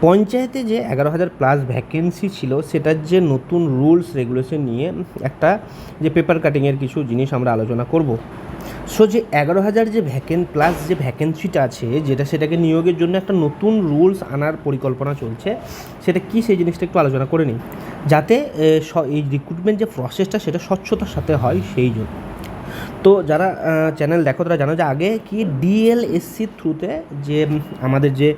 পঞ্চায়েতে যে 11,000+ ভ্যাকেন্সি ছিল সেটার যে নতুন রুলস রেগুলেশন নিয়ে একটা যে পেপার কাটিংয়ের কিছু জিনিস আমরা আলোচনা করব। সো যে 11,000 যে যে ভ্যাকেন্সিটা আছে সেটাকে নিয়োগের জন্য একটা নতুন রুলস আনার পরিকল্পনা চলছে, সেটা কি সেই জিনিসটা একটু আলোচনা করে নিই, যাতে এই রিক্রুটমেন্ট যে প্রসেসটা সেটা স্বচ্ছতার সাথে হয় সেই জন্য। তো যারা চ্যানেল দেখো তারা জানো যে আগে কি ডিএলএসসির থ্রুতে যে আমাদের যে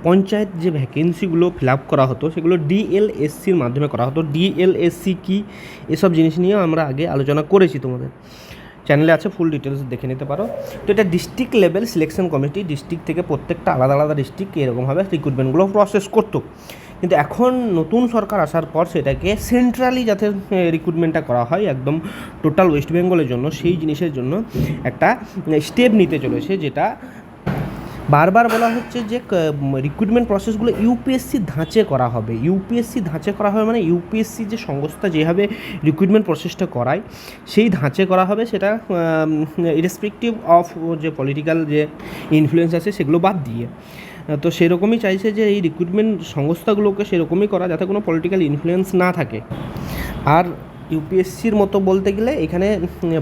পঞ্চায়েত যে ভ্যাকেন্সিগুলো ফিল আপ করা হতো সেগুলো ডিএলএসসির মাধ্যমে করা হতো। ডিএলএসসি কি এসব জিনিস নিয়ে আমরা আগে আলোচনা করেছি, তোমাদের চ্যানেলে আছে, ফুল ডিটেলস দেখে নিতে পারো। তো এটা district level selection committee, district থেকে প্রত্যেকটা আলাদা আলাদা ডিস্ট্রিক্ট এরকমভাবে রিক্রুটমেন্টগুলো প্রসেস করতো। কিন্তু এখন নতুন সরকার আসার পর সেটাকে সেন্ট্রালি যাতে রিক্রুটমেন্টটা করা হয় একদম টোটাল ওয়েস্ট বেঙ্গলের জন্য, সেই জিনিসের জন্য একটা স্টেপ নিতে চলেছে, যেটা বারবার বলা হচ্ছে যে রিক্রুটমেন্ট প্রসেসগুলো ইউপিএসসি ধাঁচে করা হবে। ইউপিএসসি ধাঁচে করা হবে মানে ইউপিএসসি যে সংস্থা যেভাবে রিক্রুটমেন্ট প্রসেসটা করায় সেই ধাঁচে করা হবে, সেটা ইরেসপেক্টিভ অফ যে পলিটিক্যাল যে ইনফ্লুয়েন্স আছে সেগুলো বাদ দিয়ে। তো সেরকমই চাইছে যে এই রিক্রুটমেন্ট সংস্থাগুলোকে সেরকমই করা যাতে কোনো পলিটিক্যাল ইনফ্লুয়েন্স না থাকে। আর ইউপিএসসির মতো বলতে গেলে এখানে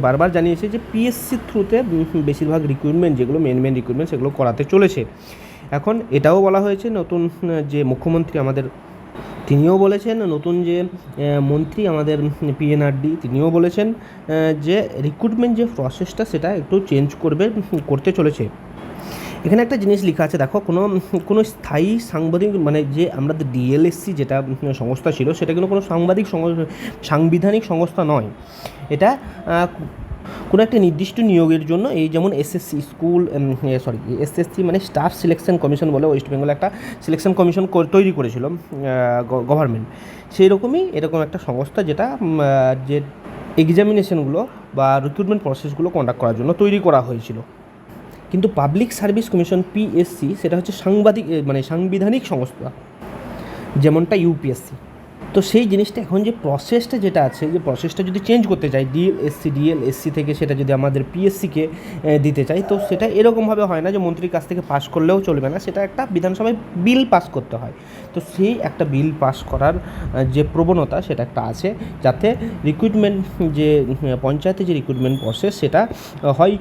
বারবার জানিয়েছে যে পিএসসির থ্রুতে বেশিরভাগ রিক্রুটমেন্ট যেগুলো মেন রিক্রুটমেন্ট সেগুলো করাতে চলেছে। এখন এটাও বলা হয়েছে নতুন যে মুখ্যমন্ত্রী আমাদের তিনিও বলেছেন, নতুন যে মন্ত্রী আমাদের পিএনআরডি তিনিও বলেছেন যে রিক্রুটমেন্ট যে প্রসেসটা সেটা একটু চেঞ্জ করতে চলেছে। এখানে একটা জিনিস লেখা আছে, দেখো, কোনো স্থায়ী সাংবাদিক মানে যে আমাদের ডিএলএসসি যেটা সংস্থা ছিল সেটা কিন্তু কোনো সাংবিধানিক সংস্থা নয়। এটা কোনো একটা নির্দিষ্ট নিয়োগের জন্য, এই যেমন এসএসসি এসএসসি মানে স্টাফ সিলেকশন কমিশন বলে ওয়েস্ট বেঙ্গলে একটা সিলেকশন কমিশন তৈরি করেছিল গভর্নমেন্ট, সেই রকমই এরকম একটা সংস্থা যেটা যে এক্সামিনেশনগুলো বা রিক্রুটমেন্ট প্রসেসগুলো কন্ডাক্ট করার জন্য তৈরি করা হয়েছিল। কিন্তু পাবলিক সার্ভিস কমিশন পিএসসি সেটা হচ্ছে সাংবিধানিক সংস্থা, যেমনটা ইউপিএসসি। তো সেই জিনিসটা এখন যে প্রসেসটা যেটা আছে, যে প্রসেসটা যদি চেঞ্জ করতে চাই ডিএলএসসি থেকে সেটা যদি আমাদের পিএসসিকে দিতে চাই, তো সেটা এরকমভাবে হয় না যে মন্ত্রীর কাছ থেকে পাস করলেও চলবে না, সেটা একটা বিধানসভায় বিল পাস করতে হয়। তো সেই একটা বিল পাস করার যে প্রবণতা সেটা একটা আছে, যাতে রিক্রুটমেন্ট যে পঞ্চায়েতে যে রিক্রুটমেন্ট প্রসেস সেটা হয়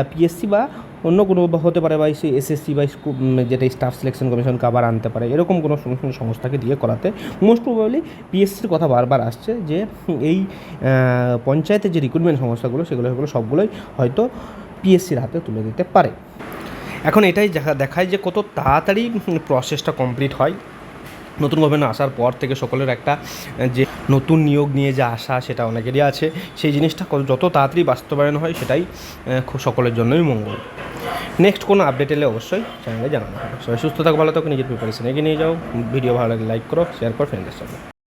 পিএসসি বা অন্য কোনো হতে পারে, বা সেই এসএসসি বা যেটা স্টাফ সিলেকশন কমিশন আবার আনতে পারে, এরকম কোনো সংস্থাকে দিয়ে করাতে মোস্ট প্রবাবলি পিএসসির কথা বারবার আসছে যে এই পঞ্চায়েতের যে রিক্রুটমেন্ট সংস্থাগুলো সেগুলো সবগুলোই হয়তো পিএসসির হাতে তুলে দিতে পারে। এখন এটাই দেখায় যে কত তাড়াতাড়ি প্রসেসটা কমপ্লিট হয়। নতুন গভর্নমেন্ট আসার পর থেকে সকলের একটা যে নতুন নিয়োগ নিয়ে যে আশা সেটা অনেকেরই আছে, সেই জিনিসটা যত তাড়াতাড়ি বাস্তবায়ন হয় সেটাই সকলের জন্যই মঙ্গল। নেক্সট কোনো আপডেট এলে অবশ্যই চ্যানেলে জানানো হবে। সবাই সুস্থ থাকো, ভালো থাকো, নিজের প্রিপারেশন এগিয়ে নিয়ে যাও। ভিডিও ভালো লাগলে লাইক করো, শেয়ার করো ফ্রেন্ডদের সঙ্গে।